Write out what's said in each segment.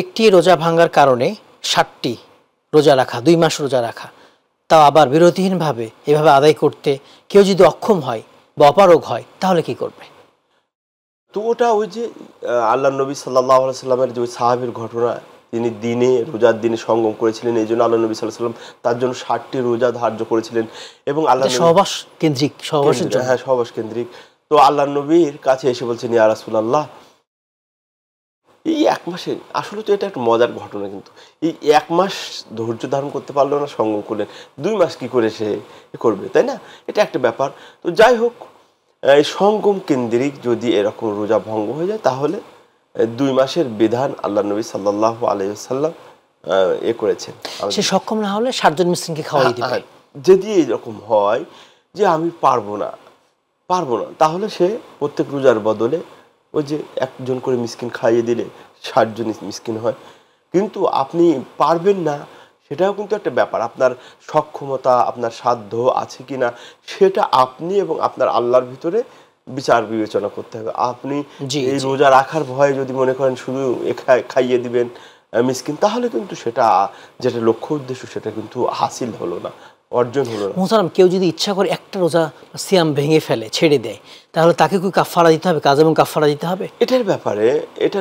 একটি রোজা ভাঙার কারণে 60টি রোজা রাখা, 2 মাস রোজা রাখা, তাও আবার বিরতিহীনভাবে এভাবে আদায় করতে কেউ যদি অক্ষম হয় বা অপারগ হয় তাহলে কি করবে? তো ওটা ওই যে আল্লাহ নবী সাল্লাল্লাহু আলাইহি সাল্লামের যে সাহাবীর ঘটনা, তিনি দিনে রোজার দিনে সঙ্গম করেছিলেন, এই জন্য আল্লাহ নবী সাল্লাল্লাহু আলাইহি সাল্লাম তার জন্য 60টি রোজা ধার্য করেছিলেন। এবং আল্লাহ নবী সহবাস কেন্দ্রিক, সহবাসের জন্য। হ্যাঁ, সহবাস কেন্দ্রিক। তো আল্লাহ নবীর কাছে এসে বলছেন, ইয়া রাসূলুল্লাহ, এই 1 মাসে আসলে তো এটা একটা মজার ঘটনা, কিন্তু এই 1 মাস ধৈর্য ধারণ করতে পারলো না, সঙ্গম করলেন, 2 মাস কি করে সে করবে, তাই না? এটা একটা ব্যাপার। তো যাই হোক, এই সঙ্গম কেন্দ্রিক যদি এরকম রোজা ভঙ্গ হয়ে যায়, তাহলে 2 মাসের বিধান আল্লাহ নবী সাল্লাল্লাহু আলাইহি ওয়াসাল্লাম করেছেন। সে সক্ষম না হলে 60 জন মিসকিনকে খাওয়াই দিবে। যদি এরকম হয় যে আমি পারবো না, তাহলে সে প্রত্যেক রোজার বদলে ওই যে একজন করে মিসকিন খাইয়ে দিলে 60 জন মিসকিন হয়। কিন্তু আপনি পারবেন না, সেটাও কিন্তু একটা ব্যাপার। আপনার সক্ষমতা, আপনার সাধ্য আছে কিনা, সেটা আপনি এবং আপনার আল্লাহর ভিতরে বিচার বিবেচনা করতে হবে। আপনি এই রোজা রাখার ভয়ে যদি মনে করেন শুধু খাইয়ে দিবেন মিসকিন, তাহলে কিন্তু সেটা যেটা লক্ষ্য উদ্দেশ্য সেটা কিন্তু হাসিল হলো না, অর্জন হলো না। মুহতারাম, কেউ যদি ইচ্ছা করে একটা রোজা সিয়াম ভেঙে ফেলে, ছেড়ে দেয়, তাহলে তাকে কি কাফারা দিতে হবে? কাজা এবং কাফারা দিতে হবে? এটার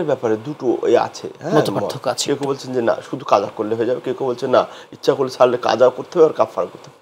ব্যাপারে দুটো আছে, হ্যাঁ, মত পার্থক্য আছে। কেউ বলছেন যে না, শুধু কাজা করলে হয়ে যাবে, কেউ বলছেন না, ইচ্ছা করলে ছাড়লে কাজাও করতে হবে আর কাফারা করতে হবে।